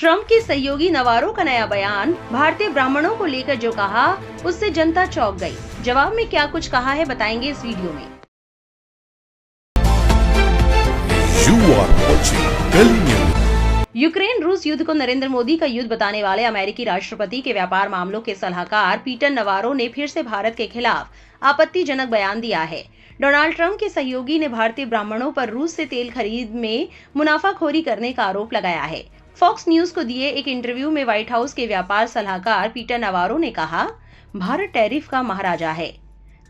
Trump के सहयोगी नवारो का नया बयान, भारतीय ब्राह्मणों को लेकर जो कहा उससे जनता चौंक गई। जवाब में क्या कुछ कहा है बताएंगे इस वीडियो में। यूक्रेन रूस युद्ध को नरेंद्र मोदी का युद्ध बताने वाले अमेरिकी राष्ट्रपति के व्यापार मामलों के सलाहकार पीटर नवारो ने फिर से भारत के खिलाफ आपत्तिजनक बयान दिया है। डोनाल्ड ट्रंप के सहयोगी ने भारतीय ब्राह्मणों पर रूस से तेल खरीद में मुनाफाखोरी करने का आरोप लगाया है। फॉक्स न्यूज को दिए एक इंटरव्यू में व्हाइट हाउस के व्यापार सलाहकार पीटर नवारो ने कहा, भारत टैरिफ का महाराजा है।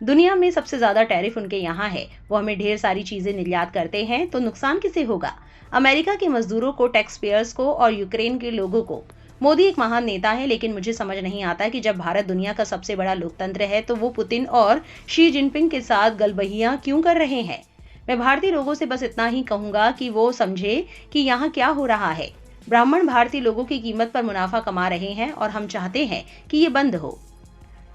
दुनिया में सबसे ज्यादा टैरिफ उनके यहाँ है। वो हमें ढेर सारी चीजें निर्यात करते हैं, तो नुकसान किसे होगा? अमेरिका के मजदूरों को, टैक्स पेयर्स को और यूक्रेन के लोगों को। मोदी एक महान नेता है, लेकिन मुझे समझ नहीं आता कि जब भारत दुनिया का सबसे बड़ा लोकतंत्र है तो वो पुतिन और शी जिनपिंग के साथ गलबहियां क्यों कर रहे हैं। मैं भारतीय लोगों से बस इतना ही कहूंगा कि वो समझे कि यहाँ क्या हो रहा है। ब्राह्मण भारतीय लोगों की कीमत पर मुनाफा कमा रहे हैं और हम चाहते हैं कि ये बंद हो।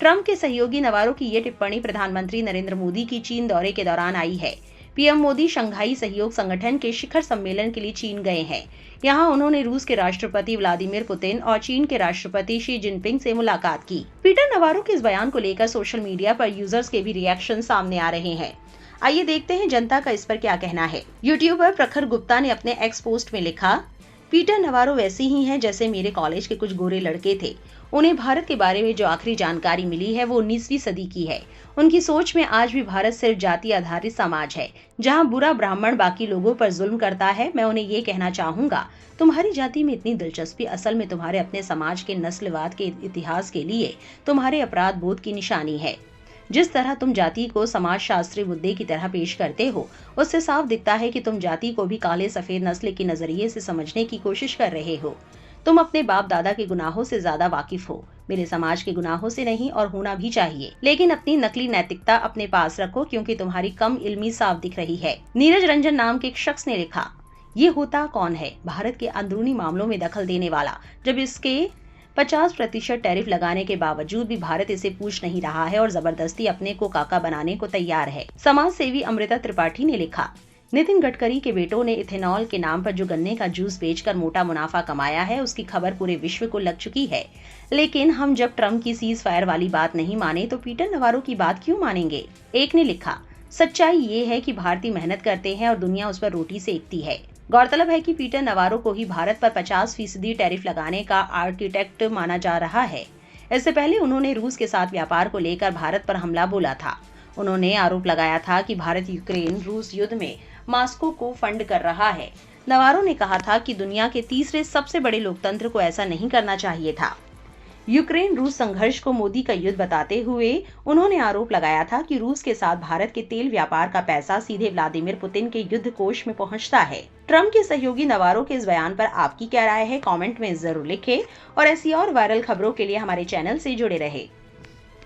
ट्रंप के सहयोगी नवारो की ये टिप्पणी प्रधानमंत्री नरेंद्र मोदी की चीन दौरे के दौरान आई है। पीएम मोदी शंघाई सहयोग संगठन के शिखर सम्मेलन के लिए चीन गए हैं। यहाँ उन्होंने रूस के राष्ट्रपति व्लादिमीर पुतिन और चीन के राष्ट्रपति शी जिनपिंग से मुलाकात की। पीटर नवारो के इस बयान को लेकर सोशल मीडिया पर यूजर्स के भी रिएक्शन सामने आ रहे हैं। आइए देखते हैं जनता का इस पर क्या कहना है। यूट्यूबर प्रखर गुप्ता ने अपने एक्स पोस्ट में लिखा, पीटर नवारो वैसे ही हैं जैसे मेरे कॉलेज के कुछ गोरे लड़के थे। उन्हें भारत के बारे में जो आखिरी जानकारी मिली है वो 19वीं सदी की है। उनकी सोच में आज भी भारत सिर्फ जाति आधारित समाज है, जहां बुरा ब्राह्मण बाकी लोगों पर जुल्म करता है। मैं उन्हें ये कहना चाहूंगा, तुम्हारी जाति में इतनी दिलचस्पी असल में तुम्हारे अपने समाज के नस्लवाद के इतिहास के लिए तुम्हारे अपराध बोध की निशानी है। जिस तरह तुम जाति को समाज शास्त्रीय मुद्दे की तरह पेश करते हो, उससे साफ दिखता है कि तुम जाति को भी काले सफेद नस्ल के नजरिए से समझने की कोशिश कर रहे हो। तुम अपने बाप दादा के गुनाहों से ज्यादा वाकिफ हो, मेरे समाज के गुनाहों से नहीं, और होना भी चाहिए। लेकिन अपनी नकली नैतिकता अपने पास रखो, क्योंकि तुम्हारी कम इल्मी साफ दिख रही है। नीरज रंजन नाम के एक शख्स ने लिखा, ये होता कौन है? भारत के अंदरूनी मामलों में दखल देने वाला। जब इसके 50% टैरिफ लगाने के बावजूद भी भारत इसे पूछ नहीं रहा है और जबरदस्ती अपने को काका बनाने को तैयार है। समाज सेवी अमृता त्रिपाठी ने लिखा, नितिन गडकरी के बेटों ने इथेनॉल के नाम पर जो गन्ने का जूस बेचकर मोटा मुनाफा कमाया है, उसकी खबर पूरे विश्व को लग चुकी है। लेकिन हम जब ट्रंप की सीज फायर वाली बात नहीं माने तो पीटर नवारो की बात क्यों मानेंगे? एक ने लिखा, सच्चाई ये है कि भारतीय मेहनत करते हैं और दुनिया उस पर रोटी सेकती है। गौरतलब है कि पीटर नवारो को ही भारत पर 50% टैरिफ लगाने का आर्किटेक्ट माना जा रहा है। इससे पहले उन्होंने रूस के साथ व्यापार को लेकर भारत पर हमला बोला था। उन्होंने आरोप लगाया था कि भारत यूक्रेन रूस युद्ध में मॉस्को को फंड कर रहा है। नवारो ने कहा था कि दुनिया के तीसरे सबसे बड़े लोकतंत्र को ऐसा नहीं करना चाहिए था। यूक्रेन रूस संघर्ष को मोदी का युद्ध बताते हुए उन्होंने आरोप लगाया था कि रूस के साथ भारत के तेल व्यापार का पैसा सीधे व्लादिमीर पुतिन के युद्ध कोष में पहुंचता है। ट्रंप के सहयोगी नवारो के इस बयान पर आपकी क्या राय है? कमेंट में जरूर लिखें और ऐसी और वायरल खबरों के लिए हमारे चैनल से जुड़े रहें।